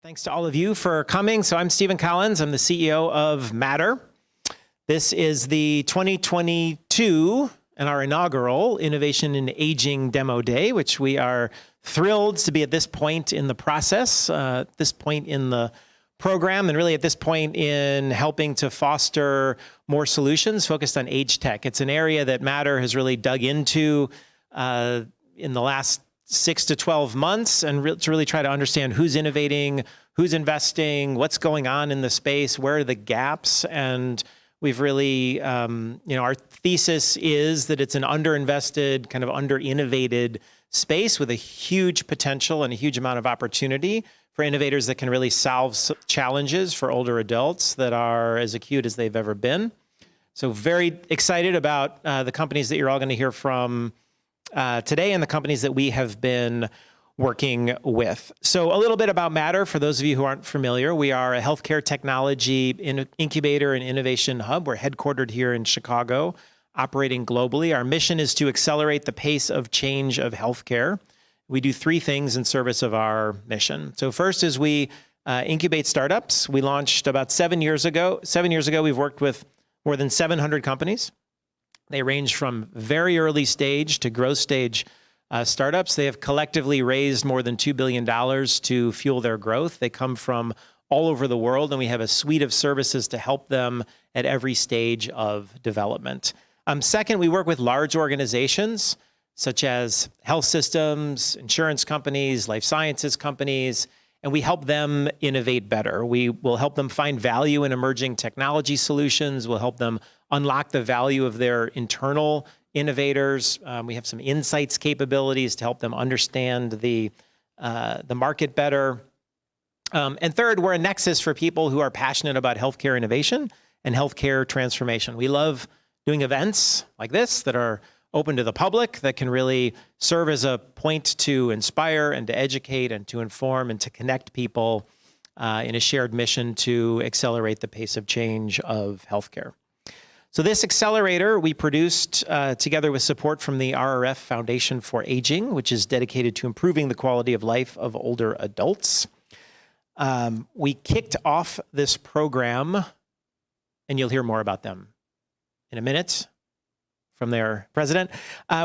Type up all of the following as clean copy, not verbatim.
Thanks to all of you for coming. So I'm Stephen Collins. I'm the CEO of Matter. This is the 2022 and our inaugural Innovation in Aging Demo Day, which we are thrilled to be at this point in the process, this point in the program, and really at this point in helping to foster more solutions focused on age tech. It's an area that Matter has really dug into in the last 6 to 12 months and to really try to understand who's innovating, who's investing, what's going on in the space, where are the gaps. And we've really, our thesis is that it's an underinvested, kind of under-innovated space with a huge potential and a huge amount of opportunity for innovators that can really solve challenges for older adults that are as acute as they've ever been. So very excited about the companies that you're all going to hear from today and the companies that we have been working with. So a little bit about Matter, for those of you who aren't familiar, we are a healthcare technology incubator and innovation hub. We're headquartered here in Chicago, operating globally. Our mission is to accelerate the pace of change of healthcare. We do 3 things in service of our mission. So first is we incubate startups. We launched about 7 years ago. 7 years ago, we've worked with more than 700 companies. They range from very early stage to growth stage startups. They have collectively raised more than $2 billion to fuel their growth. They come from all over the world, and we have a suite of services to help them at every stage of development. Second, we work with large organizations such as health systems, insurance companies, life sciences companies, and we help them innovate better. We will help them find value in emerging technology solutions. We'll help them unlock the value of their internal innovators. We have some insights capabilities to help them understand the market better. And third, we're a nexus for people who are passionate about healthcare innovation and healthcare transformation. We love doing events like this that are open to the public, that can really serve as a point to inspire and to educate and to inform and to connect people in a shared mission to accelerate the pace of change of healthcare. So this accelerator we produced together with support from the RRF Foundation for Aging, which is dedicated to improving the quality of life of older adults. We kicked off this program, and you'll hear more about them in a minute from their president.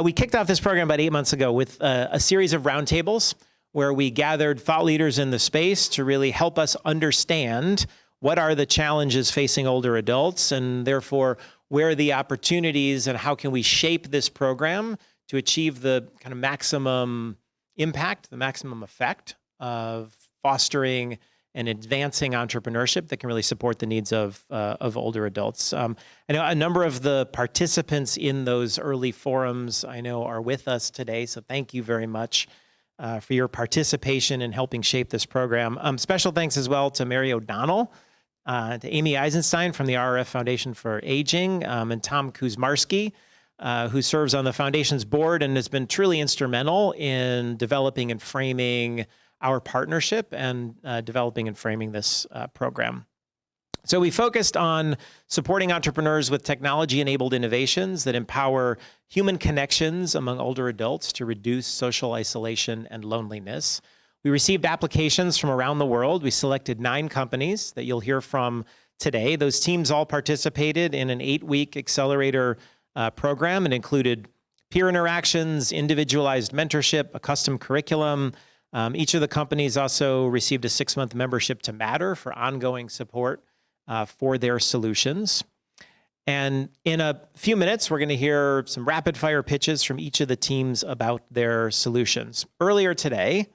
We kicked off this program about 8 months ago with a series of roundtables where we gathered thought leaders in the space to really help us understand what are the challenges facing older adults, and therefore where are the opportunities and how can we shape this program to achieve the kind of maximum impact, the maximum effect of fostering and advancing entrepreneurship that can really support the needs of older adults. I know a number of the participants in those early forums I know are with us today, so thank you very much for your participation in helping shape this program. Special thanks as well to Mary O'Donnell, to Amy Eisenstein from the RRF Foundation for Aging, and Tom Kuzmarski, who serves on the foundation's board and has been truly instrumental in developing and framing our partnership and developing and framing this program. So we focused on supporting entrepreneurs with technology-enabled innovations that empower human connections among older adults to reduce social isolation and loneliness. We received applications from around the world. We selected 9 companies that you'll hear from today. Those teams all participated in an 8-week accelerator program. It included peer interactions, individualized mentorship, a custom curriculum. Each of the companies also received a 6-month membership to Matter for ongoing support for their solutions. And in a few minutes, we're going to hear some rapid fire pitches from each of the teams about their solutions. Earlier today,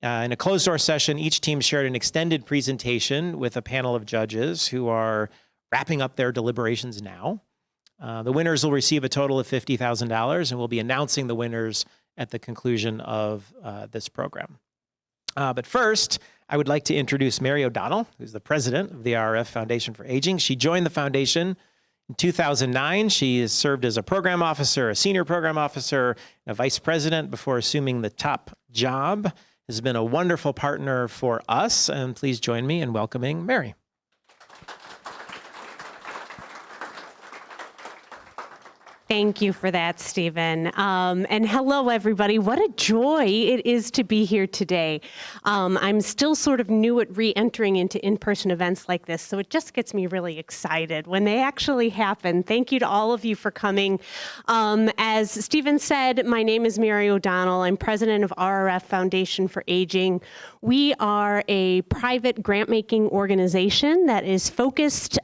in a closed door session, each team shared an extended presentation with a panel of judges who are wrapping up their deliberations now. The winners will receive a total of $50,000, and we'll be announcing the winners at the conclusion of this program. But first, I would like to introduce Mary O'Donnell, who's the president of the RRF Foundation for Aging. She joined the foundation in 2009. She has served as a program officer, a senior program officer, and a vice president before assuming the top job. Has been a wonderful partner for us, and please join me in welcoming Mary. Thank you for that, Stephen. And hello, everybody. What a joy it is to be here today. I'm still sort of new at re-entering into in-person events like this, so it just gets me really excited when they actually happen. Thank you to all of you for coming. As Stephen said, my name is Mary O'Donnell. I'm president of RRF Foundation for Aging. We are a private grant-making organization that is focused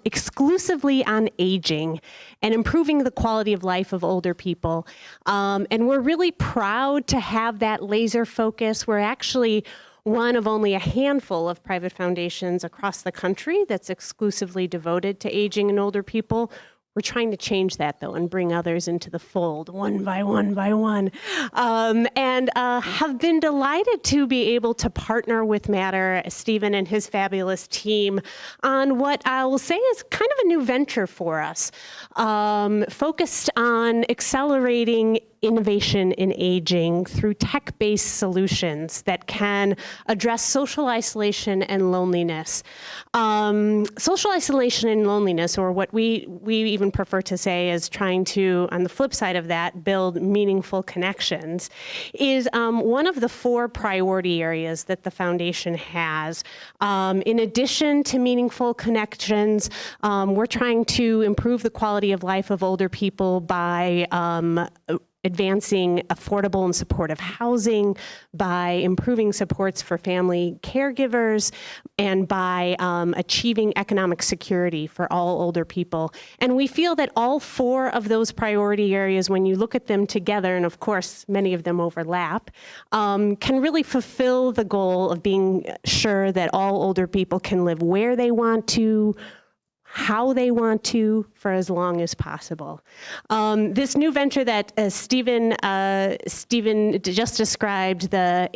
exclusively on aging and improving the quality of life of older people. And we're really proud to have that laser focus. We're actually one of only a handful of private foundations across the country that's exclusively devoted to aging and older people. We're trying to change that, though, and bring others into the fold one by one by one. And have been delighted to be able to partner with Matter, Stephen and his fabulous team, on what I will say is kind of a new venture for us, focused on accelerating innovation in aging through tech-based solutions that can address social isolation and loneliness. Social isolation and loneliness, or what we even prefer to say is trying to, on the flip side of that, build meaningful connections, is one of the 4 priority areas that the foundation has. In addition to meaningful connections, we're trying to improve the quality of life of older people by advancing affordable and supportive housing, by improving supports for family caregivers, and by achieving economic security for all older people. And we feel that all 4 of those priority areas, when you look at them together, and of course many of them overlap, can really fulfill the goal of being sure that all older people can live where they want to, how they want to, for as long as possible. This new venture that Stephen just described, the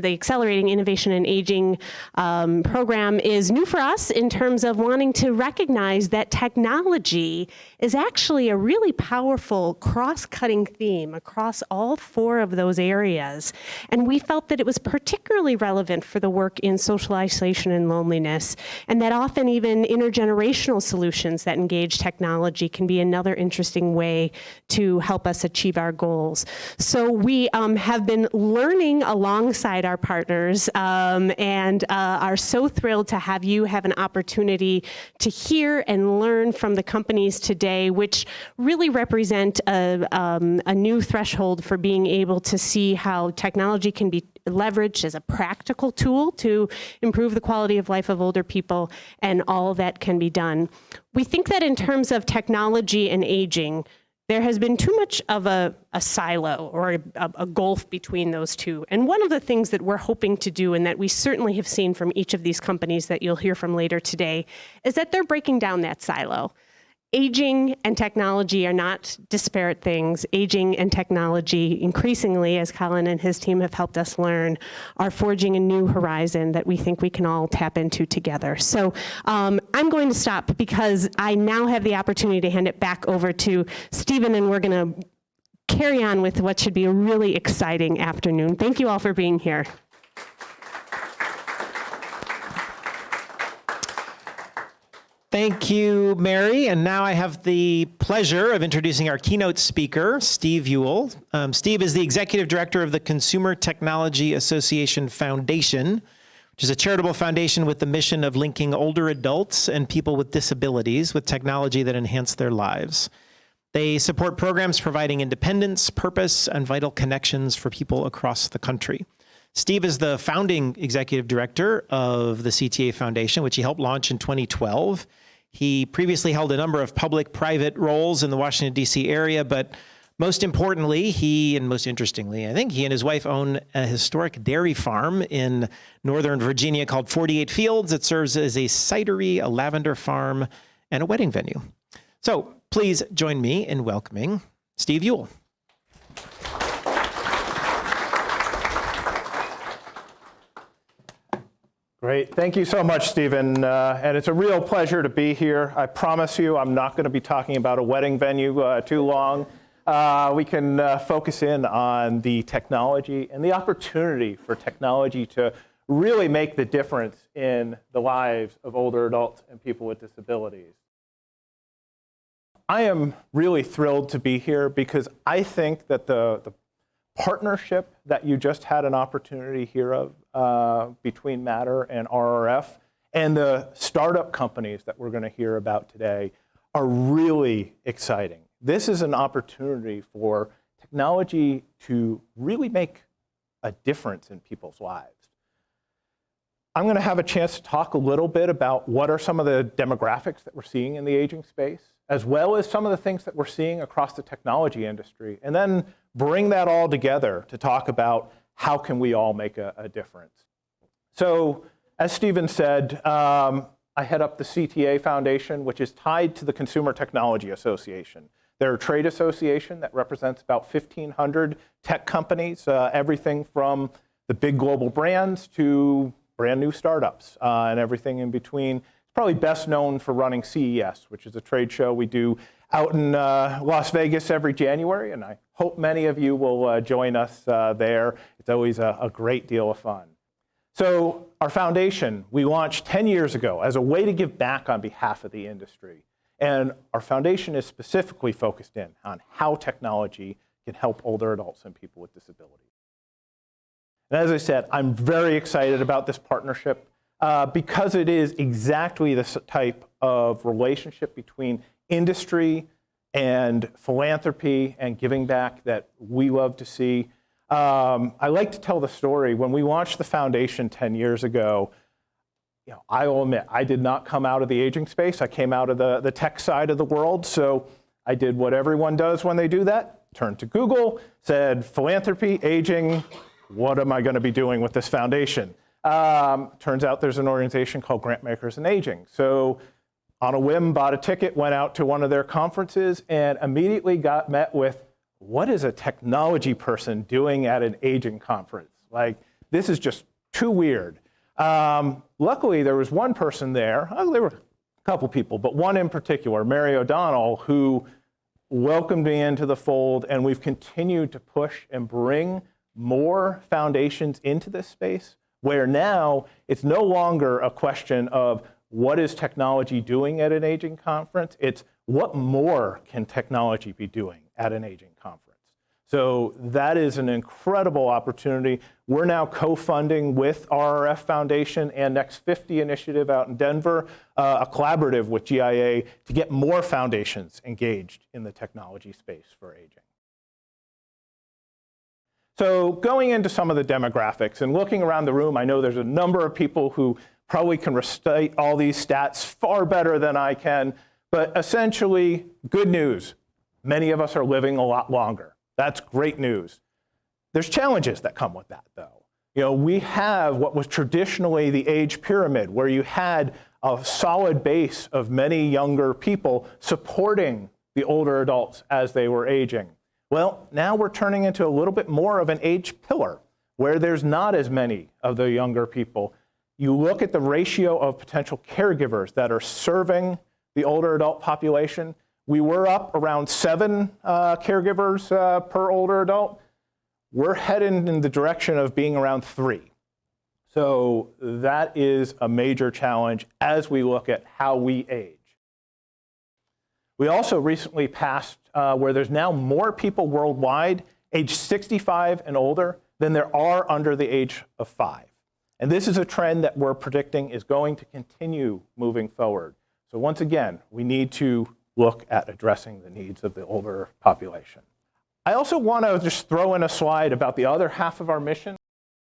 Accelerating Innovation in Aging program, is new for us in terms of wanting to recognize that technology is actually a really powerful cross-cutting theme across all 4 of those areas. And we felt that it was particularly relevant for the work in social isolation and loneliness, and that often even intergenerational solutions that engage technology can be another interesting way to help us achieve our goals. So we have been learning alongside our partners and are so thrilled to have you have an opportunity to hear and learn from the companies today, which really represent a new threshold for being able to see how technology can be leveraged as a practical tool to improve the quality of life of older people, and all that can be done. We think that in terms of technology and aging, there has been too much of a silo or a gulf between those two. And one of the things that we're hoping to do, and that we certainly have seen from each of these companies that you'll hear from later today, is that they're breaking down that silo. Aging and technology are not disparate things. Aging and technology, increasingly, as Colin and his team have helped us learn, are forging a new horizon that we think we can all tap into together. So I'm going to stop because I now have the opportunity to hand it back over to Stephen, and we're going to carry on with what should be a really exciting afternoon. Thank you all for being here. Thank you, Mary. And now I have the pleasure of introducing our keynote speaker, Steve Ewell. Steve is the executive director of the Consumer Technology Association Foundation, which is a charitable foundation with the mission of linking older adults and people with disabilities with technology that enhance their lives. They support programs providing independence, purpose, and vital connections for people across the country. Steve is the founding executive director of the CTA Foundation, which he helped launch in 2012. He previously held a number of public-private roles in the Washington, D.C. area, but most importantly, most interestingly, I think, he and his wife own a historic dairy farm in Northern Virginia called 48 Fields. It serves as a cidery, a lavender farm, and a wedding venue. So please join me in welcoming Steve Ewell. Great. Thank you so much, Stephen. And it's a real pleasure to be here. I promise you I'm not going to be talking about a wedding venue too long. We can focus in on the technology and the opportunity for technology to really make the difference in the lives of older adults and people with disabilities. I am really thrilled to be here because I think that the partnership that you just had an opportunity here of between Matter and RRF and the startup companies that we're going to hear about today are really exciting. This is an opportunity for technology to really make a difference in people's lives. I'm going to have a chance to talk a little bit about what are some of the demographics that we're seeing in the aging space, as well as some of the things that we're seeing across the technology industry, and then bring that all together to talk about how can we all make a difference. So, as Stephen said, I head up the CTA Foundation, which is tied to the Consumer Technology Association. They're a trade association that represents about 1,500 tech companies, everything from the big global brands to brand new startups and everything in between. It's probably best known for running CES, which is a trade show we do out in Las Vegas every January, and I hope many of you will join us there. It's always a great deal of fun. So our foundation, we launched 10 years ago as a way to give back on behalf of the industry. And our foundation is specifically focused in on how technology can help older adults and people with disabilities. And as I said, I'm very excited about this partnership because it is exactly this type of relationship between industry and philanthropy and giving back that we love to see. I like to tell the story. When we launched the foundation 10 years ago, I will admit, I did not come out of the aging space. I came out of the tech side of the world. So I did what everyone does when they do that. Turned to Google, said, philanthropy, aging, what am I going to be doing with this foundation? Turns out there's an organization called Grantmakers in Aging. So on a whim, bought a ticket, went out to one of their conferences, and immediately got met with, what is a technology person doing at an aging conference? Like, this is just too weird. Luckily, there was one person there. There were a couple people, but one in particular, Mary O'Donnell, who welcomed me into the fold, and we've continued to push and bring more foundations into this space, where now it's no longer a question of what is technology doing at an aging conference? It's what more can technology be doing at an aging conference? So that is an incredible opportunity. We're now co-funding with RRF Foundation and Next 50 Initiative out in Denver, a collaborative with GIA to get more foundations engaged in the technology space for aging. So going into some of the demographics and looking around the room, I know there's a number of people who probably can recite all these stats far better than I can, but essentially, good news. Many of us are living a lot longer. That's great news. There's challenges that come with that, though. We have what was traditionally the age pyramid, where you had a solid base of many younger people supporting the older adults as they were aging. Well, now we're turning into a little bit more of an age pillar, where there's not as many of the younger people. You look at the ratio of potential caregivers that are serving the older adult population. We were up around 7 caregivers per older adult. We're heading in the direction of being around 3. So that is a major challenge as we look at how we age. We also recently passed where there's now more people worldwide age 65 and older than there are under the age of 5. And this is a trend that we're predicting is going to continue moving forward. So once again, we need to look at addressing the needs of the older population. I also want to just throw in a slide about the other half of our mission,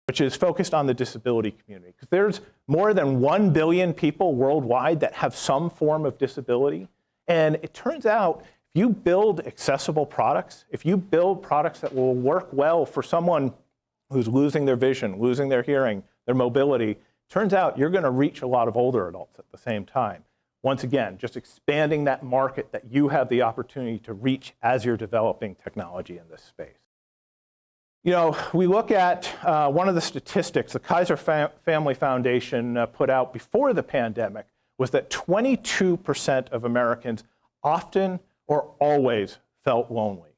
which is focused on the disability community. Because there's more than 1 billion people worldwide that have some form of disability. And it turns out, if you build accessible products, if you build products that will work well for someone who's losing their vision, losing their hearing, their mobility, turns out you're going to reach a lot of older adults at the same time. Once again, just expanding that market that you have the opportunity to reach as you're developing technology in this space. We look at one of the statistics the Kaiser Family Foundation put out before the pandemic was that 22% of Americans often or always felt lonely.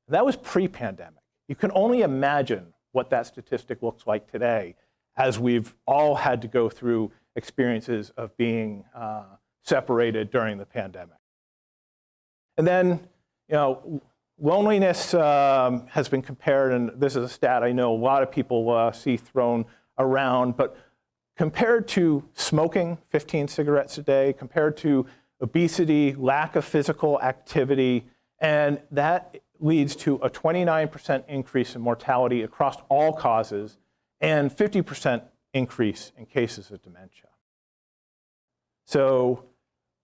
That was pre-pandemic. You can only imagine what that statistic looks like today as we've all had to go through experiences of being separated during the pandemic. And then, loneliness has been compared, and this is a stat I know a lot of people see thrown around, but compared to smoking 15 cigarettes a day, compared to obesity, lack of physical activity, and that leads to a 29% increase in mortality across all causes and 50% increase in cases of dementia. So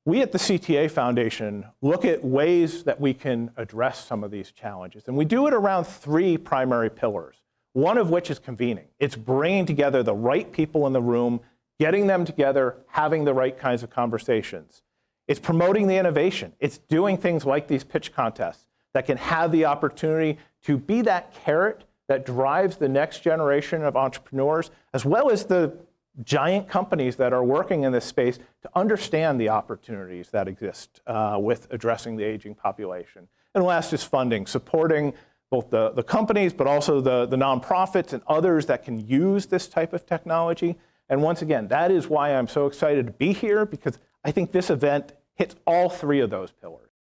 we at the CTA Foundation look at ways that we can address some of these challenges. And we do it around 3 primary pillars, one of which is convening. It's bringing together the right people in the room, getting them together, having the right kinds of conversations. It's promoting the innovation. It's doing things like these pitch contests that can have the opportunity to be that carrot that drives the next generation of entrepreneurs, as well as the giant companies that are working in this space to understand the opportunities that exist with addressing the aging population. And last is funding, supporting both the companies, but also the nonprofits and others that can use this type of technology. And once again, that is why I'm so excited to be here, because I think this event hits all 3 of those pillars.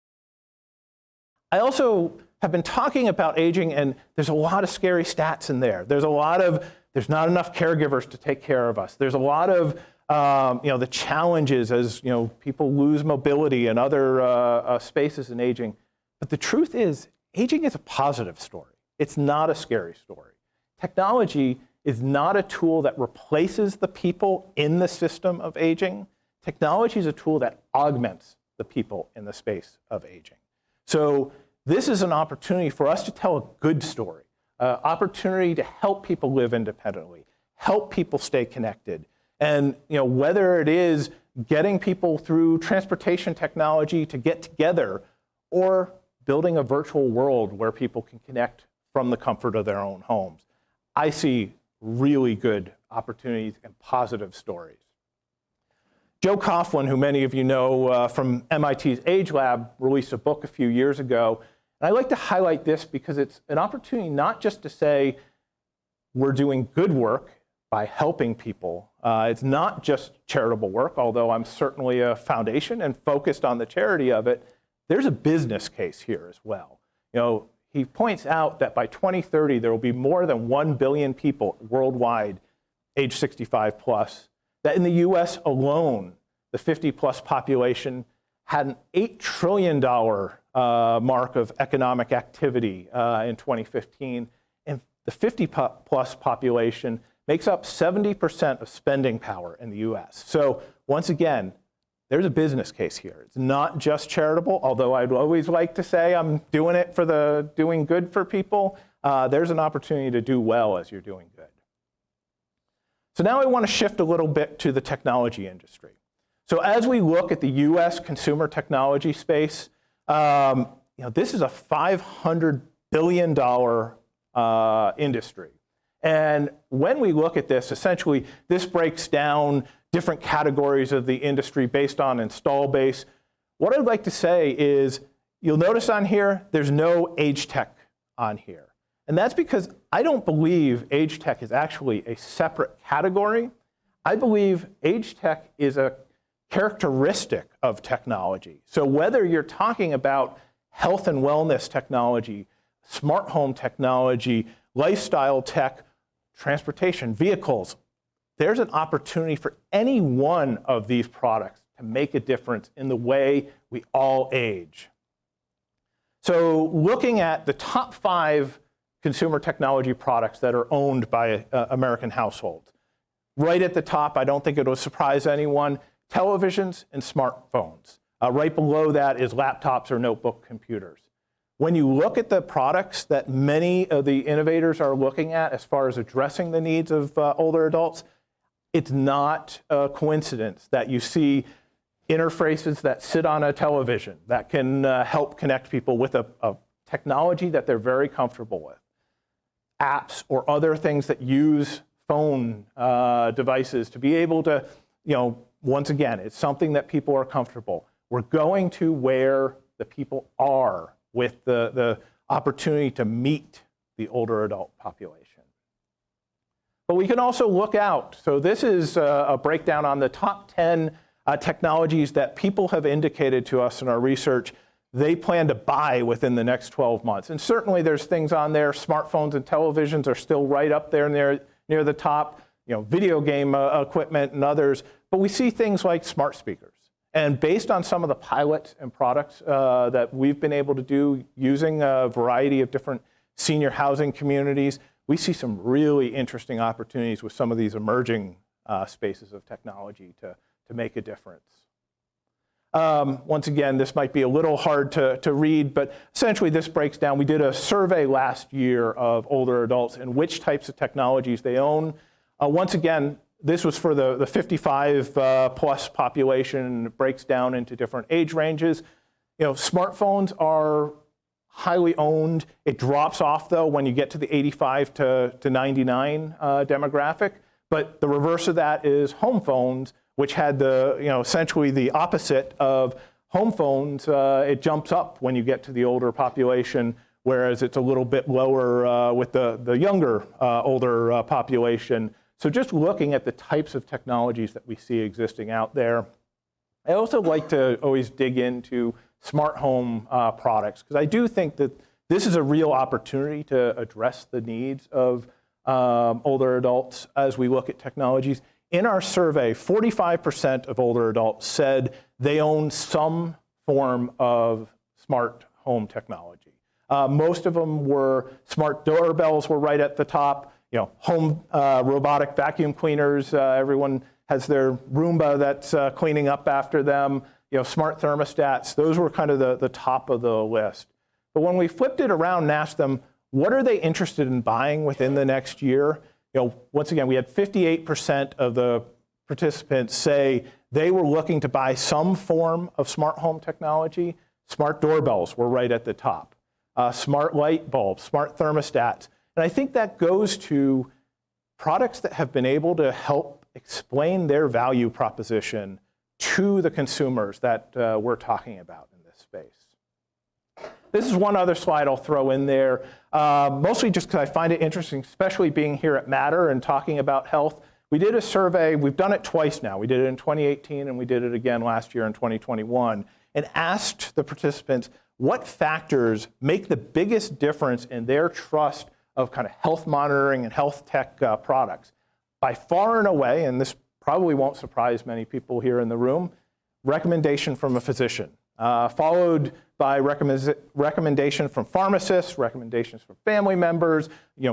I also have been talking about aging, and there's a lot of scary stats in there. There's not enough caregivers to take care of us. There's a lot of the challenges as people lose mobility and other spaces in aging. But the truth is, aging is a positive story. It's not a scary story. Technology is not a tool that replaces the people in the system of aging. Technology is a tool that augments the people in the space of aging. So this is an opportunity for us to tell a good story, opportunity to help people live independently, help people stay connected. And whether it is getting people through transportation technology to get together, or building a virtual world where people can connect from the comfort of their own homes, I see really good opportunities and positive stories. Joe Coughlin, who many of you know from MIT's Age Lab, released a book a few years ago. And I like to highlight this because it's an opportunity not just to say we're doing good work by helping people. It's not just charitable work, although I'm certainly a foundation and focused on the charity of it. There's a business case here as well. He points out that by 2030, there will be more than 1 billion people worldwide, age 65 plus, that in the US alone, the 50 plus population had an $8 trillion mark of economic activity in 2015. And the 50 plus population makes up 70% of spending power in the US. So once again, there's a business case here. It's not just charitable, although I'd always like to say I'm doing it for doing good for people. There's an opportunity to do well as you're doing good. So now I want to shift a little bit to the technology industry. So as we look at the US consumer technology space, this is a $500 billion industry. And when we look at this, essentially, this breaks down different categories of the industry based on install base. What I'd like to say is, you'll notice on here, there's no age tech on here. And that's because I don't believe age tech is actually a separate category. I believe age tech is a characteristic of technology. So whether you're talking about health and wellness technology, smart home technology, lifestyle tech, transportation, vehicles, there's an opportunity for any one of these products to make a difference in the way we all age. So looking at the top 5 consumer technology products that are owned by American households, right at the top, I don't think it will surprise anyone, televisions and smartphones. Right below that is laptops or notebook computers. When you look at the products that many of the innovators are looking at as far as addressing the needs of older adults, it's not a coincidence that you see interfaces that sit on a television that can help connect people with a technology that they're very comfortable with. Apps or other things that use phone devices to be able to, once again, it's something that people are comfortable. We're going to where the people are with the opportunity to meet the older adult population. But we can also look out. So this is a breakdown on the top 10 technologies that people have indicated to us in our research they plan to buy within the next 12 months. And certainly there's things on there. Smartphones and televisions are still right up there near the top, video game equipment and others. But we see things like smart speakers. And based on some of the pilots and products that we've been able to do using a variety of different senior housing communities, we see some really interesting opportunities with some of these emerging spaces of technology to make a difference. Once again, this might be a little hard to read, but essentially this breaks down. We did a survey last year of older adults and which types of technologies they own. Once again, this was for the 55 plus population, and it breaks down into different age ranges. Smartphones are highly owned. It drops off though when you get to the 85 to 99 demographic. But the reverse of that is home phones, which had essentially the opposite of home phones. It jumps up when you get to the older population, whereas it's a little bit lower with the younger, older population. So just looking at the types of technologies that we see existing out there. I also like to always dig into smart home products, because I do think that this is a real opportunity to address the needs of older adults as we look at technologies. In our survey, 45% of older adults said they own some form of smart home technology. Most of them were smart doorbells were right at the top. Home robotic vacuum cleaners. Everyone has their Roomba that's cleaning up after them. Smart thermostats. Those were kind of the top of the list. But when we flipped it around and asked them, what are they interested in buying within the next year? Once again, we had 58% of the participants say they were looking to buy some form of smart home technology. Smart doorbells were right at the top. Smart light bulbs, smart thermostats. And I think that goes to products that have been able to help explain their value proposition to the consumers that we're talking about in this space. This is one other slide I'll throw in there, mostly just because I find it interesting, especially being here at Matter and talking about health. We did a survey, we've done it twice now. We did it in 2018 and we did it again last year in 2021, and asked the participants what factors make the biggest difference in their trust of kind of health monitoring and health tech products. By far and away, and this probably won't surprise many people here in the room, recommendation from a physician, followed by recommendation from pharmacists, recommendations from family members,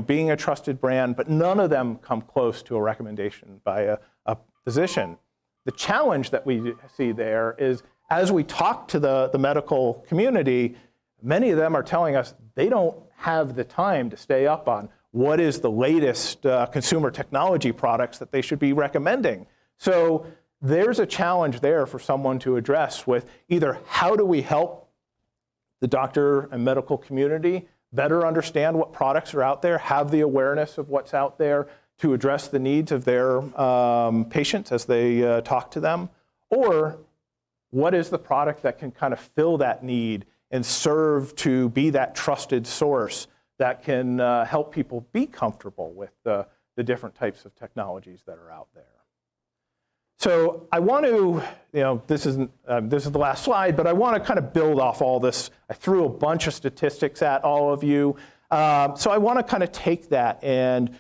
being a trusted brand, but none of them come close to a recommendation by a physician. The challenge that we see there is, as we talk to the medical community, many of them are telling us they don't have the time to stay up on what is the latest consumer technology products that they should be recommending. So there's a challenge there for someone to address with either how do we help the doctor and medical community better understand what products are out there, have the awareness of what's out there to address the needs of their patients as they talk to them, or what is the product that can kind of fill that need and serve to be that trusted source that can help people be comfortable with the different types of technologies that are out there. So I want to, this is the last slide, but I want to kind of build off all this. I threw a bunch of statistics at all of you. So I want to kind of take that and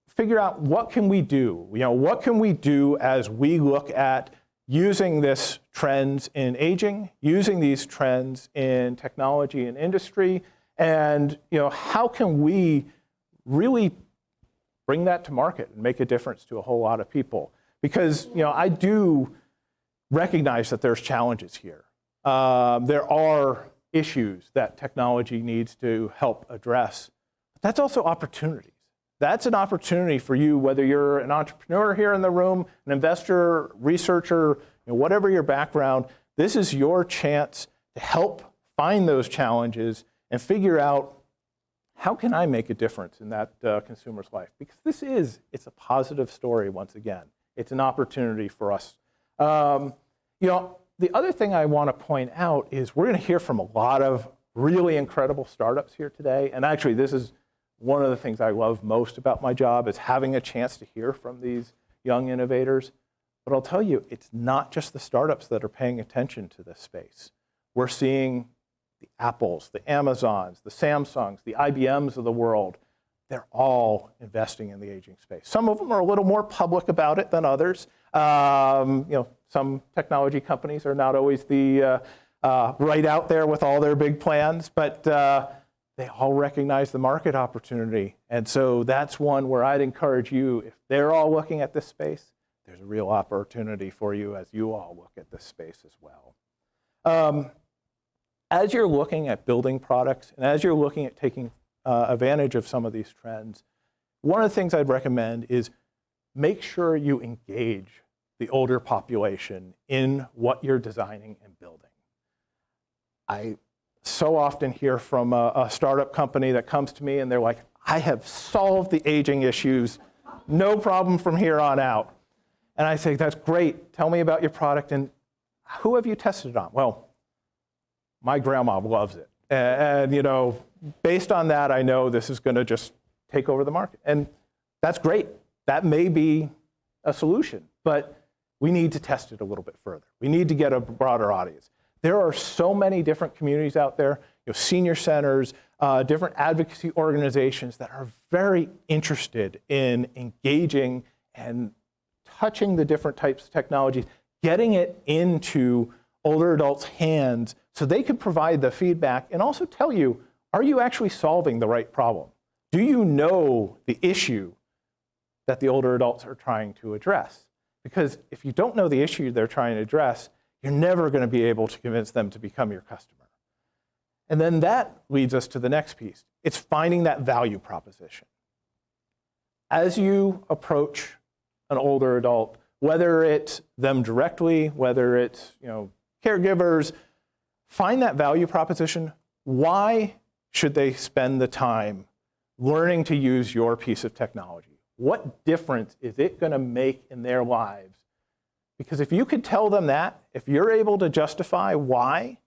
figure out what can we do? What can we do as we look at using this trends in aging, using these trends in technology and industry, and how can we really bring that to market and make a difference to a whole lot of people? Because I do recognize that there's challenges here. There are issues that technology needs to help address. But that's also opportunities. That's an opportunity for you, whether you're an entrepreneur here in the room, an investor, researcher, whatever your background. This is your chance to help find those challenges and figure out, how can I make a difference in that consumer's life? Because it's a positive story once again. It's an opportunity for us. The other thing I want to point out is we're going to hear from a lot of really incredible startups here today. And actually, this is one of the things I love most about my job, is having a chance to hear from these young innovators. But I'll tell you, it's not just the startups that are paying attention to this space. we're seeing the Apples, the Amazons, the Samsungs, the IBMs of the world. They're all investing in the aging space. Some of them are a little more public about it than others. Some technology companies are not always the right out there with all their big plans, but they all recognize the market opportunity. And so that's one where I'd encourage you, if they're all looking at this space, there's a real opportunity for you as you all look at this space as well. As you're looking at building products and as you're looking at taking advantage of some of these trends, one of the things I'd recommend is make sure you engage the older population in what you're designing and building. I so often hear from a startup company that comes to me and they're like, I have solved the aging issues, no problem from here on out. And I say, that's great, tell me about your product and who have you tested it on? Well, my grandma loves it. And based on that, I know this is going to just take over the market. And that's great. That may be a solution, but we need to test it a little bit further. We need to get a broader audience. There are so many different communities out there, senior centers, different advocacy organizations that are very interested in engaging and touching the different types of technologies, getting it into older adults' hands so they can provide the feedback and also tell you, are you actually solving the right problem? Do you know the issue that the older adults are trying to address? Because if you don't know the issue they're trying to address, you're never going to be able to convince them to become your customer. And then that leads us to the next piece. It's finding that value proposition. As you approach an older adult, whether it's them directly, whether it's caregivers, find that value proposition. Why should they spend the time learning to use your piece of technology? What difference is it going to make in their lives? Because if you could tell them that, if you're able to justify why,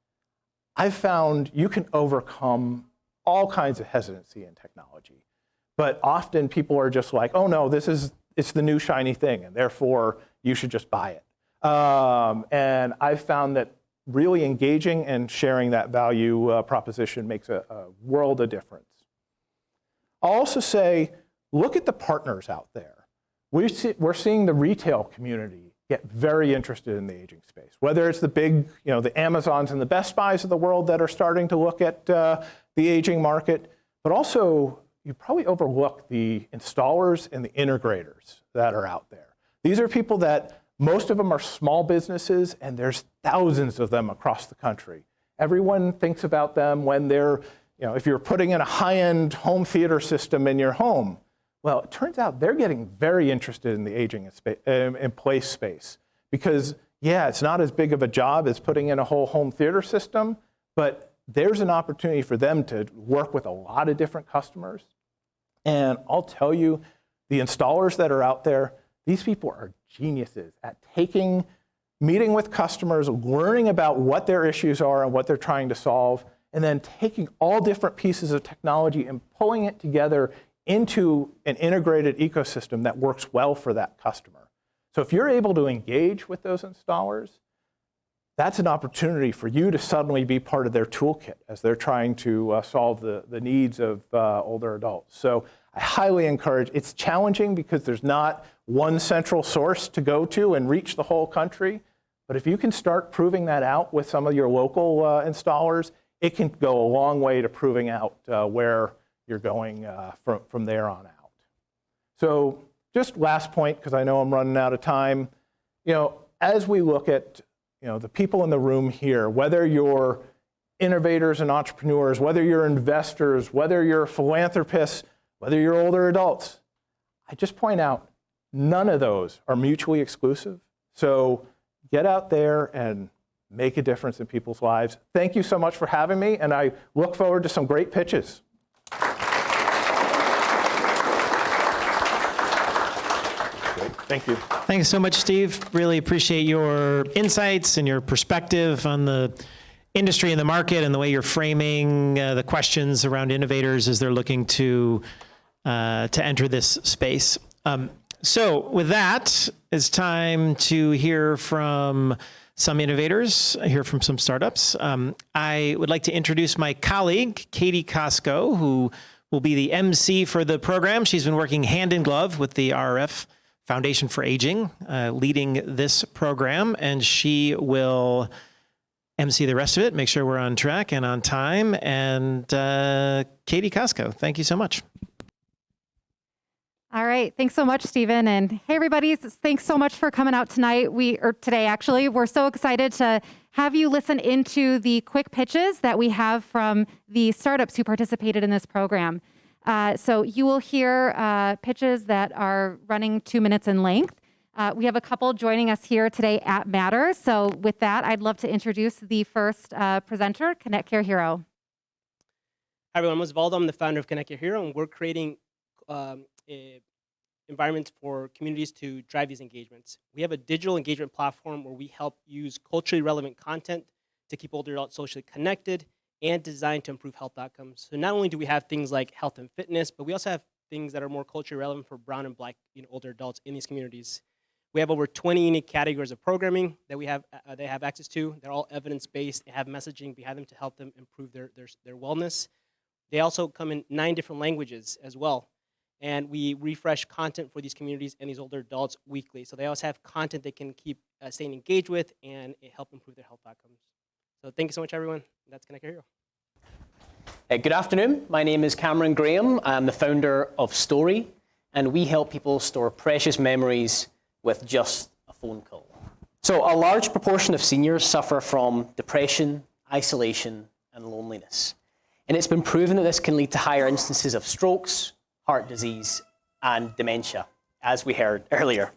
I've found you can overcome all kinds of hesitancy in technology. But often people are just like, oh no, it's the new shiny thing, and therefore you should just buy it. And I've found that really engaging and sharing that value proposition makes a world of difference. I'll also say, look at the partners out there. We're seeing the retail community get very interested in the aging space, whether it's the big, the Amazons and the Best Buys of the world that are starting to look at the aging market, but also you probably overlook the installers and the integrators that are out there. These are people that most of them are small businesses, and there's thousands of them across the country. Everyone thinks about them when they're, if you're putting in a high-end home theater system in your home. Well, it turns out they're getting very interested in the aging in place space because, yeah, it's not as big of a job as putting in a whole home theater system, but there's an opportunity for them to work with a lot of different customers. And I'll tell you, the installers that are out there, these people are geniuses at meeting with customers, learning about what their issues are and what they're trying to solve, and then taking all different pieces of technology and pulling it together into an integrated ecosystem that works well for that customer. So if you're able to engage with those installers, that's an opportunity for you to suddenly be part of their toolkit as they're trying to solve the needs of older adults. So I highly encourage, it's challenging because there's not one central source to go to and reach the whole country, but if you can start proving that out with some of your local installers, it can go a long way to proving out where you're going from there on out. So just last point, because I know I'm running out of time, as we look at the people in the room here, whether you're innovators and entrepreneurs, whether you're investors, whether you're philanthropists, whether you're older adults, I just point out none of those are mutually exclusive. So get out there and make a difference in people's lives. Thank you so much for having me, and I look forward to some great pitches. Thank you. Thanks so much, Steve. Really appreciate your insights and your perspective on the industry and the market and the way you're framing the questions around innovators as they're looking to enter this space. So with that, it's time to hear from some innovators, hear from some startups. I would like to introduce my colleague, Katie Costco, who will be the MC for the program. She's been working hand in glove with the RRF Foundation for Aging, leading this program, and she will MC the rest of it, make sure we're on track and on time. And Katie Costco, thank you so much. All right, thanks so much, Stephen. And hey, everybody, thanks so much for coming out tonight. Today, actually. We're so excited to have you listen into the quick pitches that we have from the startups who participated in this program. So you will hear pitches that are running 2 minutes in length. We have a couple joining us here today at Matter. So with that, I'd love to introduce the first presenter, Connect Care Hero. Hi everyone, I'm Osvaldo. I'm the founder of Connect Your Hero, and we're creating environments for communities to drive these engagements. We have a digital engagement platform where we help use culturally relevant content to keep older adults socially connected and designed to improve health outcomes. So not only do we have things like health and fitness, but we also have things that are more culturally relevant for brown and black older adults in these communities. We have over 20 unique categories of programming that they have access to. They're all evidence-based. They have messaging behind them to help them improve their wellness. They also come in 9 different languages as well. And we refresh content for these communities and these older adults weekly. So they also have content they can keep staying engaged with and help improve their health outcomes. So thank you so much, everyone. That's Connect Your Hero. Good afternoon. My name is Cameron Graham. I'm the founder of Story, and we help people store precious memories with just a phone call. So a large proportion of seniors suffer from depression, isolation, and loneliness. And it's been proven that this can lead to higher instances of strokes, heart disease, and dementia, as we heard earlier.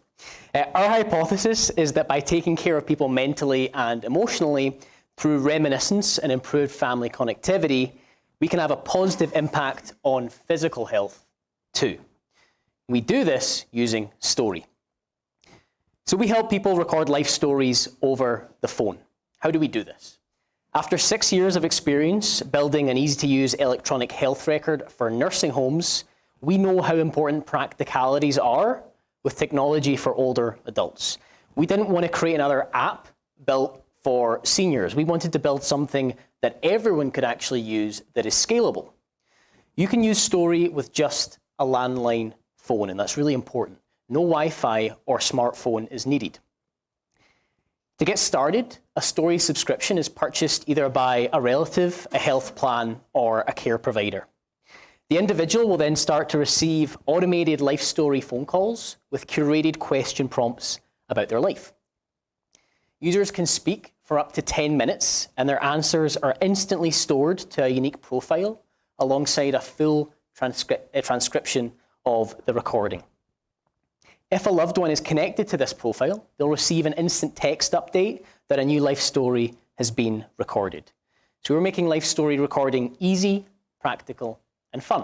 Our hypothesis is that by taking care of people mentally and emotionally through reminiscence and improved family connectivity, we can have a positive impact on physical health too. We do this using Story. So we help people record life stories over the phone. How do we do this? After 6 years of experience building an easy-to-use electronic health record for nursing homes, we know how important practicalities are with technology for older adults. We didn't want to create another app built for seniors. We wanted to build something that everyone could actually use that is scalable. You can use Story with just a landline phone, and that's really important. No Wi-Fi or smartphone is needed. To get started, a Story subscription is purchased either by a relative, a health plan, or a care provider. The individual will then start to receive automated life story phone calls with curated question prompts about their life. Users can speak for up to 10 minutes, and their answers are instantly stored to a unique profile alongside a full transcription of the recording. If a loved one is connected to this profile, they'll receive an instant text update that a new life story has been recorded. So we're making life story recording easy, practical, and fun.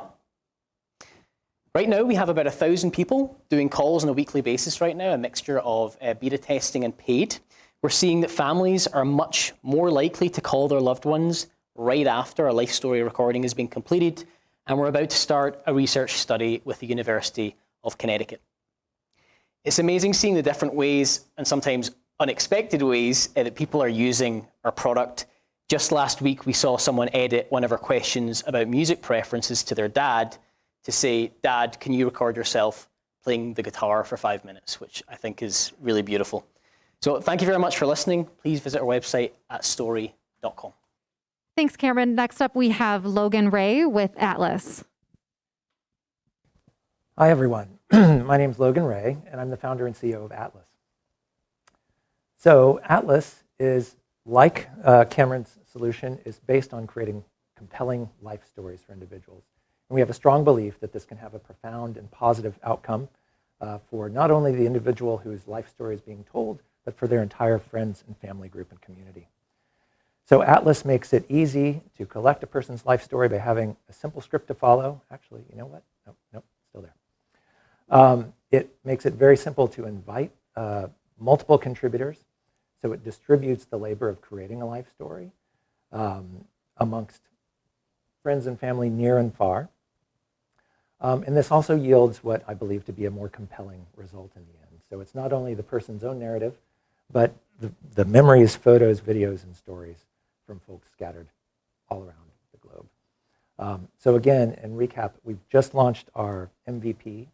Right now, we have about 1,000 people doing calls on a weekly basis right now, a mixture of beta testing and paid. We're seeing that families are much more likely to call their loved ones right after a life story recording has been completed, and we're about to start a research study with the University of Connecticut. It's amazing seeing the different ways and sometimes unexpected ways that people are using our product. Just last week, we saw someone edit one of our questions about music preferences to their dad to say, "Dad, can you record yourself playing the guitar for 5 minutes?" which I think is really beautiful. So thank you very much for listening. Please visit our website at story.com. Thanks, Cameron. Next up, we have Logan Ray with Atlas. Hi, everyone. My name is Logan Ray, and I'm the founder and CEO of Atlas. So Atlas is, like Cameron's solution, is based on creating compelling life stories for individuals. And we have a strong belief that this can have a profound and positive outcome for not only the individual whose life story is being told, but for their entire friends and family group and community. So Atlas makes it easy to collect a person's life story by having a simple script to follow. Actually, you know what? Nope, still there. It makes it very simple to invite multiple contributors, so it distributes the labor of creating a life story amongst friends and family near and far. And this also yields what I believe to be a more compelling result in the end. So it's not only the person's own narrative, but the memories, photos, videos, and stories from folks scattered all around the globe. So again, in recap, we've just launched our MVP.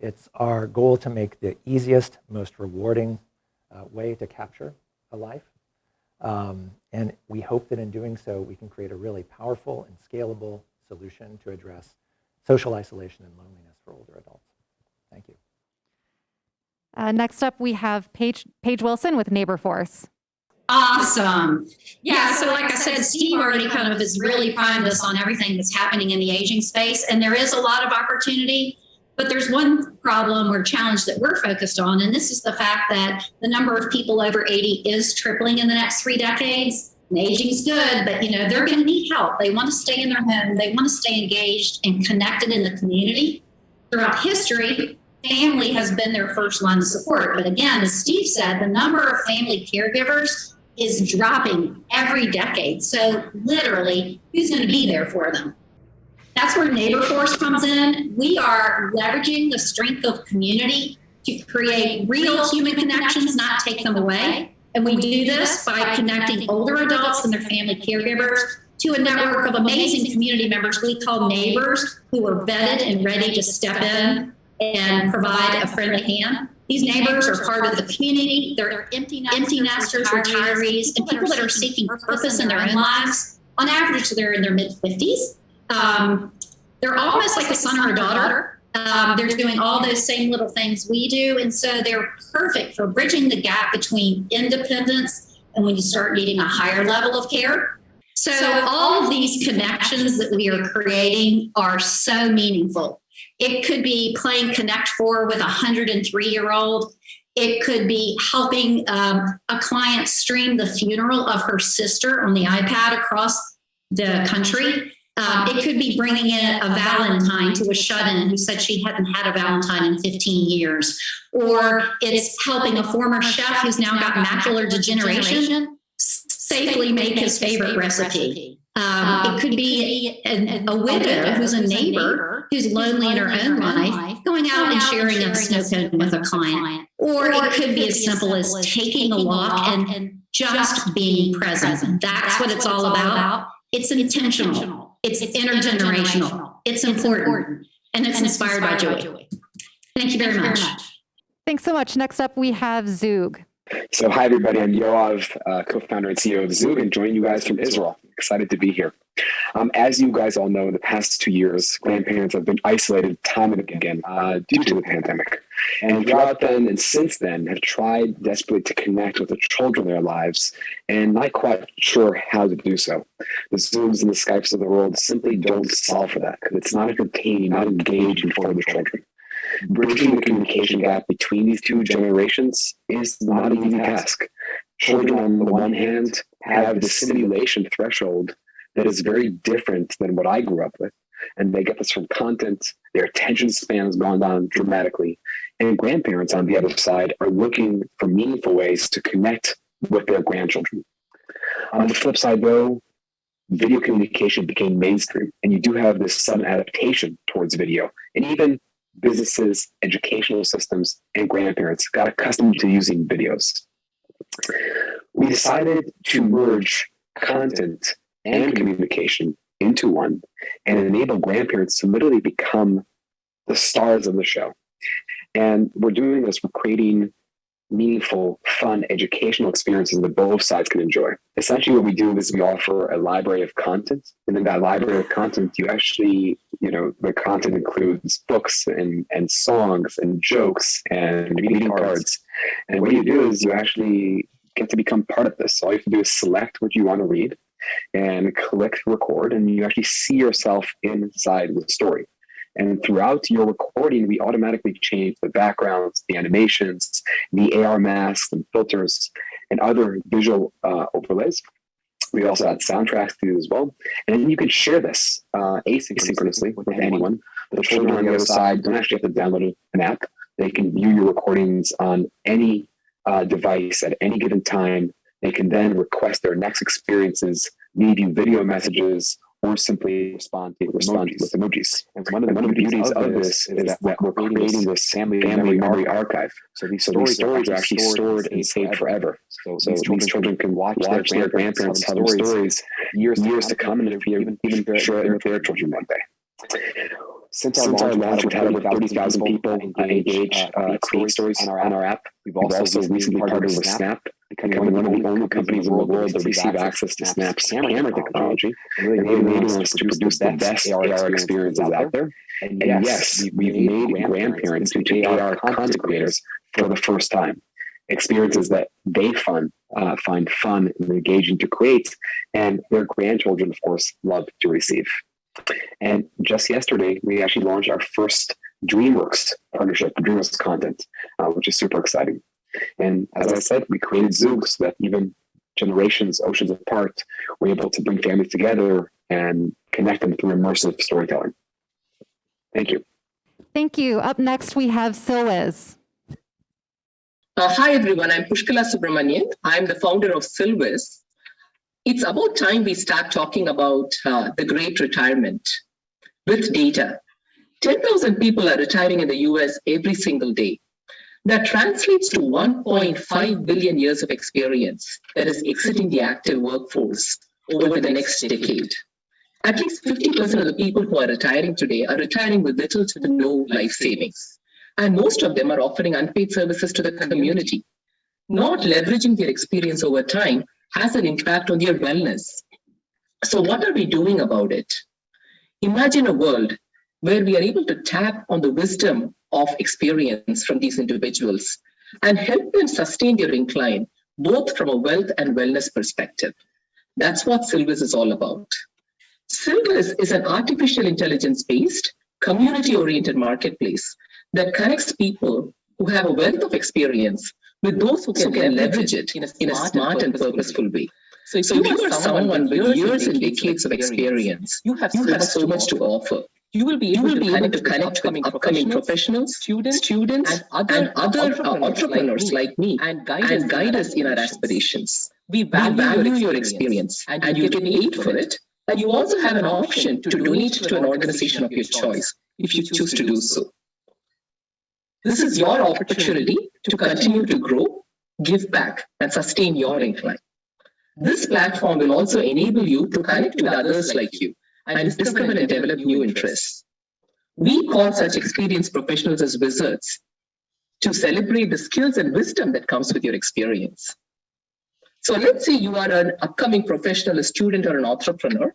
It's our goal to make the easiest, most rewarding way to capture a life. And we hope that in doing so, we can create a really powerful and scalable solution to address social isolation and loneliness for older adults. Thank you. Next up, we have Paige Wilson with NeighborForce. Awesome. Yeah, so like I said, Steve already kind of has really primed us on everything that's happening in the aging space, and there is a lot of opportunity, but there's one problem or challenge that we're focused on, and this is the fact that the number of people over 80 is tripling in the next 3 decades. And aging's good, but they're going to need help. They want to stay in their home. They want to stay engaged and connected in the community. Throughout history, family has been their first line of support. But again, as Steve said, the number of family caregivers is dropping every decade. So literally, who's going to be there for them? That's where NeighborForce comes in. We are leveraging the strength of community to create real human connections, not take them away. And we do this by connecting older adults and their family caregivers to a network of amazing community members we call neighbors, who are vetted and ready to step in and provide a friendly hand. These neighbors are part of the community. They're empty nesters, retirees, and people that are seeking purpose in their own lives. On average, they're in their mid-50s. They're almost like a son or a daughter. They're doing all those same little things we do. And so they're perfect for bridging the gap between independence and when you start needing a higher level of care. So all of these connections that we are creating are so meaningful. It could be playing Connect 4 with a 103-year-old. It could be helping a client stream the funeral of her sister on the iPad across the country. It could be bringing in a Valentine to a shut-in who said she hadn't had a Valentine in 15 years. Or it's helping a former chef who's now got macular degeneration safely make his favorite recipe. It could be a widow who's a neighbor who's lonely in her own life, going out and sharing a snow cone with a client. Or it could be as simple as taking a walk and just being present. That's what it's all about. It's intentional. It's intergenerational. It's important. And it's inspired by joy. Thank you very much. Thanks so much. Next up, we have Zug. So hi, everybody. I'm Yoav, co-founder and CEO of Zug, and joining you guys from Israel. Excited to be here. As you guys all know, in the past 2 years, grandparents have been isolated time and again due to the pandemic. And throughout then and since then, have tried desperately to connect with the children in their lives and not quite sure how to do so. The Zooms and the Skypes of the world simply don't solve for that because it's not entertaining, not engaging for the children. Bridging the communication gap between these two generations is not an easy task. Children, on the one hand, have the stimulation threshold that is very different than what I grew up with. And they get this from content. Their attention span has gone down dramatically. And grandparents, on the other side, are looking for meaningful ways to connect with their grandchildren. On the flip side, though, video communication became mainstream. And you do have this sudden adaptation towards video. And even businesses, educational systems, and grandparents got accustomed to using videos. We decided to merge content and communication into one and enable grandparents to literally become the stars of the show. And we're doing this, we're creating meaningful, fun, educational experiences that both sides can enjoy. Essentially what we do is we offer a library of content, and in that library of content, you actually, the content includes books and songs and jokes and greeting cards. And what you do is you actually get to become part of this. All you have to do is select what you want to read and click record, and you actually see yourself inside the story. And throughout your recording, we automatically change the backgrounds, the animations, the AR masks and filters, and other visual overlays. We also add soundtracks to it as well. And then you can share this asynchronously with anyone. The children on the other side don't actually have to download an app. They can view your recordings on any device at any given time. They can then request their next experiences, leave you video messages, or simply respond with emojis. And one of the beauties of this is that we're creating this family memory archive. So these stories are actually stored and saved forever. So these children can watch their grandparents tell them stories years to come, and even share it with their children one day. Since our launch, we've had over 30,000 people engage, create stories on our app. We've also recently partnered with Snap, becoming one of the only companies in the world that receive access to Snap's camera technology, and really enabling us to produce the best AR experiences out there. And yes, we've made grandparents into AR content creators for the first time. Experiences that they find fun and engaging to create, and their grandchildren, of course, love to receive. And just yesterday, we actually launched our first DreamWorks partnership, DreamWorks content, which is super exciting. And as I said, we created Zoog so that even generations, oceans apart, we're able to bring families together and connect them through immersive storytelling. Thank you. Thank you. Up next, we have Silwiz. Hi, everyone. I'm Pushkala Subramanian. I'm the founder of Silwiz. It's about time we start talking about the great retirement with data. 10,000 people are retiring in the US every single day. That translates to 1.5 billion years of experience that is exiting the active workforce over the next decade. At least 50% of the people who are retiring today are retiring with little to no life savings. And most of them are offering unpaid services to the community. Not leveraging their experience over time has an impact on their wellness. So what are we doing about it? Imagine a world where we are able to tap on the wisdom of experience from these individuals and help them sustain their incline, both from a wealth and wellness perspective. That's what Silwiz is all about. Silwiz is an artificial intelligence-based, community-oriented marketplace that connects people who have a wealth of experience with those who can leverage it in a smart and purposeful way. So if you are someone with years and decades of experience, you have so much to offer. You will be able to connect with upcoming professionals, students, and other entrepreneurs like me and guide us in our aspirations. We value your experience and you get paid for it. And you also have an option to donate to an organization of your choice if you choose to do so. This is your opportunity to continue to grow, give back, and sustain your incline. This platform will also enable you to connect with others like you and discover and develop new interests. We call such experienced professionals as wizards to celebrate the skills and wisdom that comes with your experience. So let's say you are an upcoming professional, a student, or an entrepreneur.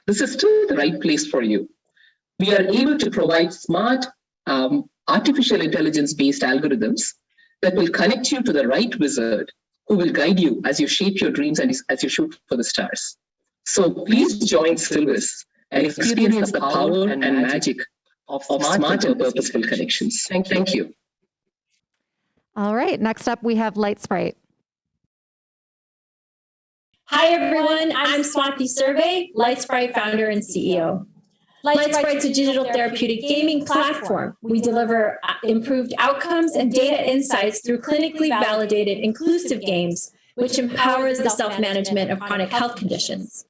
This is still the right place for you. We are able to provide smart, artificial intelligence-based algorithms that will connect you to the right wizard who will guide you as you shape your dreams and as you shoot for the stars. So please join Silwiz and experience the power and magic of smart and purposeful connections. Thank you. All right, next up we have Lightsprite. Hi everyone, I'm Swati Survey, Lightsprite founder and CEO. Lightsprite's a digital therapeutic gaming platform. We deliver improved outcomes and data insights through clinically validated inclusive games, which empowers the self-management of chronic health conditions.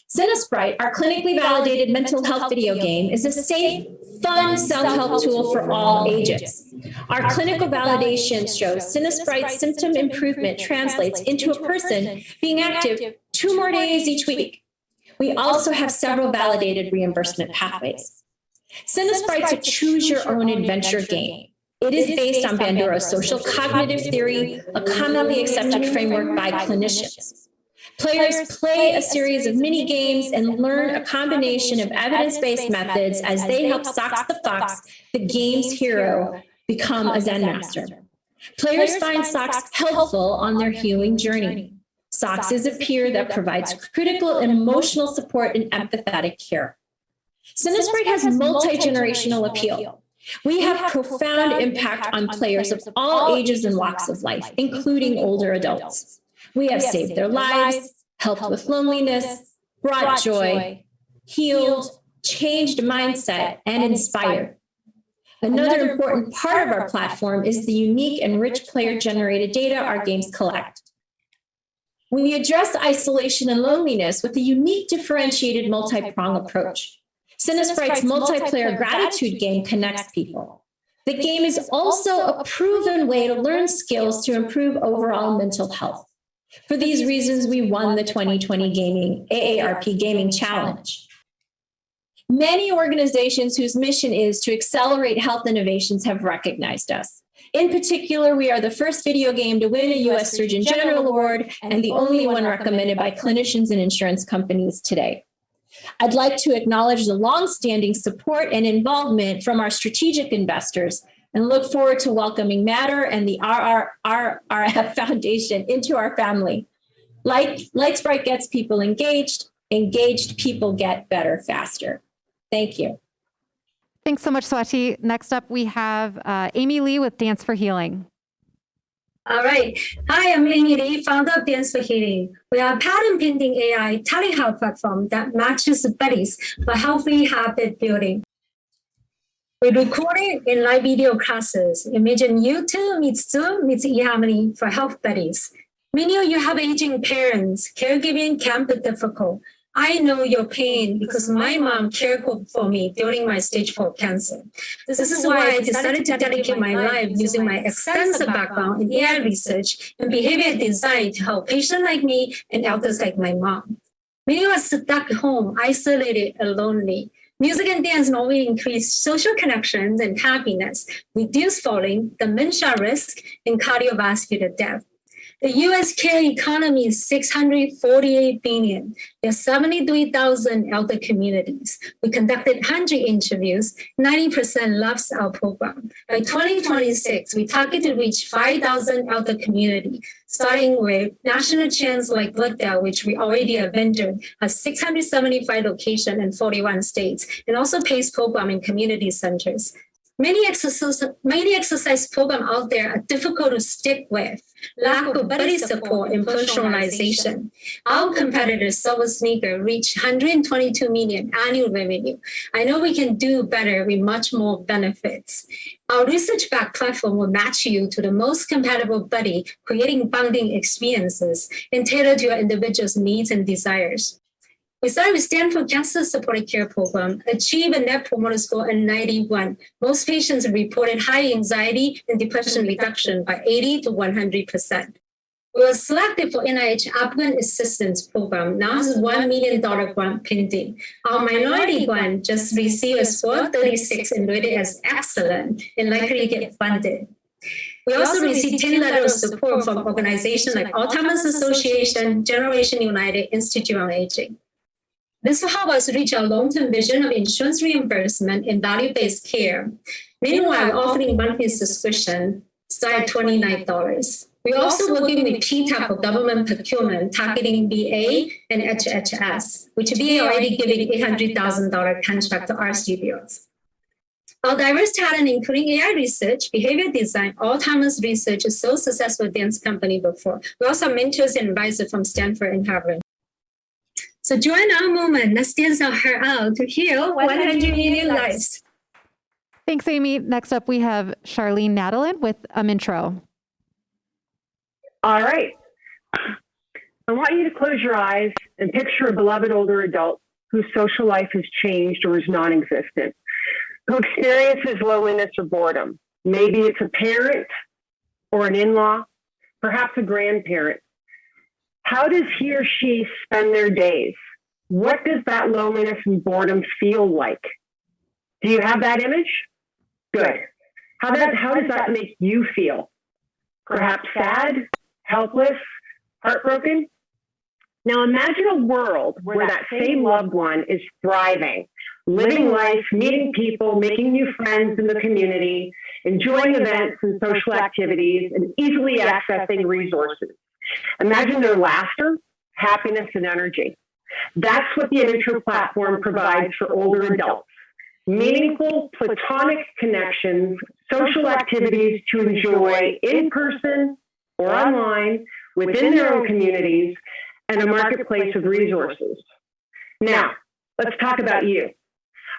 Cinesprite, our clinically validated mental health video game, is a safe, fun self-help tool for all ages. Our clinical validation shows Cinesprite's symptom improvement translates into a person being active 2 more days each week. We also have several validated reimbursement pathways. Cinesprite's a choose-your-own-adventure game. It is based on Bandura's social cognitive theory, a commonly accepted framework by clinicians. Players play a series of mini games and learn a combination of evidence-based methods as they help Socks the Fox, the game's hero, become a Zen master. Players find Socks helpful on their healing journey. Socks is a peer that provides critical emotional support and empathetic care. Cinesprite has multi-generational appeal. We have profound impact on players of all ages and walks of life, including older adults. We have saved their lives, helped with loneliness, brought joy, healed, changed mindset, and inspired. Another important part of our platform is the unique and rich player-generated data our games collect. We address isolation and loneliness with a unique differentiated multi-prong approach. Cinnesprite's multiplayer gratitude game connects people. The game is also a proven way to learn skills to improve overall mental health. For these reasons, we won the 2020 AARP Gaming Challenge. Many organizations whose mission is to accelerate health innovations have recognized us. In particular, we are the first video game to win a U.S. Surgeon General Award and the only one recommended by clinicians and insurance companies today. I'd like to acknowledge the longstanding support and involvement from our strategic investors and look forward to welcoming Matter and the RRF Foundation into our family. Lightsprite gets people engaged. Engaged people get better faster. Thank you. Thanks so much, Swati. Next up, we have Amy Lee with Dance for Healing. All right. Hi, I'm Amy Lee, founder of Dance for Healing. We are a patent-pending AI telehealth platform that matches buddies for healthy habit building. We record it in live video classes. Imagine YouTube meets Zoom meets eHarmony for health buddies. Many of you have aging parents. Caregiving can be difficult. I know your pain because my mom cared for me during my stage 4 cancer. This is why I decided to dedicate my life using my extensive background in AI research and behavior design to help patients like me and elders like my mom. Many of us stuck at home, isolated and lonely. Music and dance not only increase social connections and happiness, reduce falling, dementia risk, and cardiovascular death. The U.S. care economy is $648 billion. There are 73,000 elder communities. We conducted 100 interviews. 90% loves our program. By 2026, we target to reach 5,000 elder community, starting with national chains like Bloodell, which we already are vendor, has 675 locations in 41 states, and also PACE program in community centers. Many exercise programs out there are difficult to stick with. Lack of buddy support and personalization. Our competitors, Silver Sneaker, reach 122 million annual revenue. I know we can do better with much more benefits. Our research-backed platform will match you to the most compatible buddy, creating bonding experiences and tailor to your individual's needs and desires. We started with Stanford Cancer Supported Care Program, achieved a net promoter score of 91. Most patients reported high anxiety and depression reduction by 80 to 100%. We were selected for NIH Applicant Assistance Program, now has a $1 million grant pending. Our minority grant just received a score of 36 and rated as excellent and likely to get funded. We also received 10 letters of support from organizations like Alzheimer's Association, Generation United, Institute on Aging. This will help us reach our long-term vision of insurance reimbursement and value-based care. Meanwhile, we're offering monthly subscription, start at $29. We're also working with PTAP for government procurement, targeting VA and HHS, which VA already giving $800,000 contract to our studios. Our diverse talent, including AI research, behavior design, Alzheimer's research, is so successful dance company before. We also have mentors and advisors from Stanford and Harvard. So join our movement. Let's dance our heart out to heal 100 million lives. Thanks, Amy. Next up, we have Charlene Nadalin with Intro. All right. I want you to close your eyes and picture a beloved older adult whose social life has changed or is non-existent, who experiences loneliness or boredom. Maybe it's a parent or an in-law, perhaps a grandparent. How does he or she spend their days? What does that loneliness and boredom feel like? Do you have that image? Good. How does that make you feel? Perhaps sad, helpless, heartbroken? Now imagine a world where that same loved one is thriving, living life, meeting people, making new friends in the community, enjoying events and social activities, and easily accessing resources. Imagine their laughter, happiness, and energy. That's what the Intro platform provides for older adults. Meaningful, platonic connections, social activities to enjoy in person or online, within their own communities, and a marketplace of resources. Now, let's talk about you.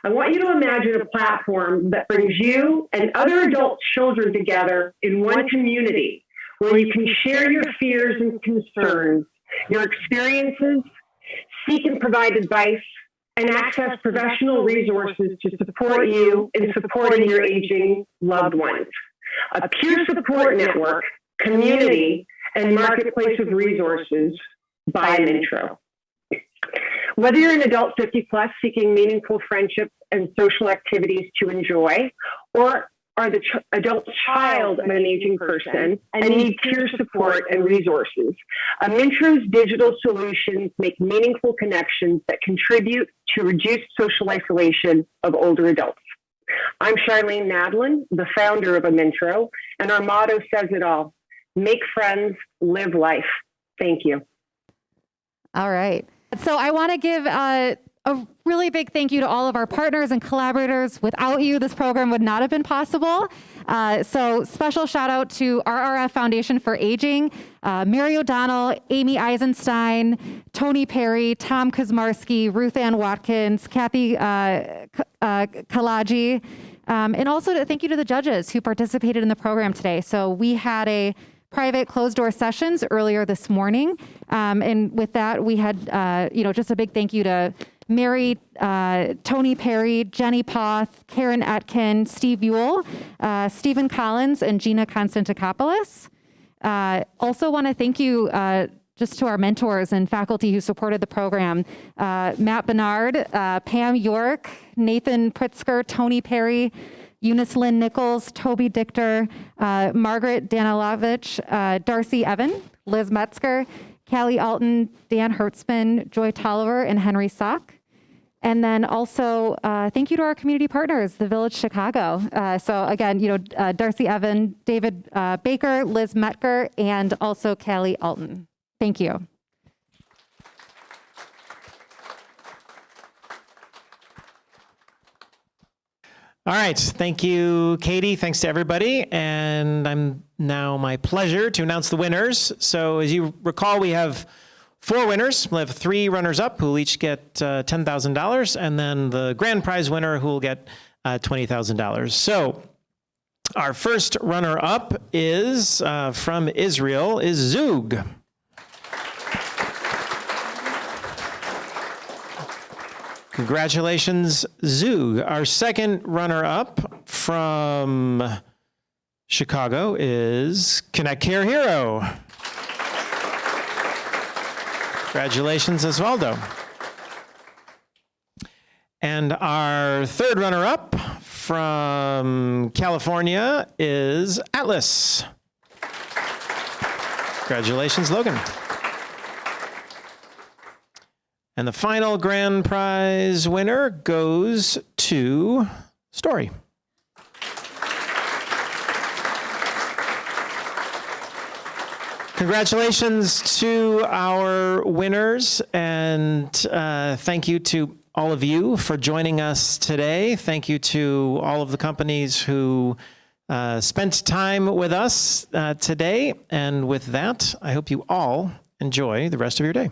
I want you to imagine a platform that brings you and other adult children together in one community, where you can share your fears and concerns, your experiences, seek and provide advice, and access professional resources to support you in supporting your aging loved ones. A peer support network, community, and marketplace of resources by Mintro. Whether you're an adult 50 plus seeking meaningful friendships and social activities to enjoy, or are the adult child of an aging person and need peer support and resources, Mintro's digital solutions make meaningful connections that contribute to reduced social isolation of older adults. I'm Charlene Nadlin, the founder of Mintro, and our motto says it all: make friends, live life. Thank you. All right. So I want to give a really big thank you to all of our partners and collaborators. Without you, this program would not have been possible. So special shout out to RRF Foundation for Aging, Mary O'Donnell, Amy Eisenstein, Tony Perry, Tom Kuzmarski, Ruth Ann Watkins, Kathy Kalaji, and also thank you to the judges who participated in the program today. So we had a private closed-door sessions earlier this morning. And with that, we had, just a big thank you to Mary, Tony Perry, Jenny Poth, Karen Atkin, Steve Buell, Stephen Collins, and Gina Konstantakopoulos. Also want to thank you just to our mentors and faculty who supported the program. Matt Bernard, Pam York, Nathan Pritzker, Tony Perry, Eunice Lynn Nichols, Toby Dichter, Margaret Danilovich, Darcy Evan, Liz Metzger, Callie Alton, Dan Hertzman, Joy Tolliver, and Henry Sock. And then also thank you to our community partners, the Village Chicago. So again, Darcy Evan, David Baker, Liz Metker, and also Callie Alton. Thank you. All right, thank you, Katie. Thanks to everybody. And I'm now my pleasure to announce the winners. So as you recall, we have 4 winners. We'll have 3 runners-up who will each get $10,000, and then the grand prize winner who will get $20,000. So our first runner-up is from Israel, is Zug. Congratulations, Zug. Our second runner-up from Chicago is Connect Care Hero. Congratulations, Osvaldo. And our third runner-up from California is Atlas. Congratulations, Logan. And the final grand prize winner goes to Story. Congratulations to our winners, and thank you to all of you for joining us today. Thank you to all of the companies who spent time with us today. And with that, I hope you all enjoy the rest of your day.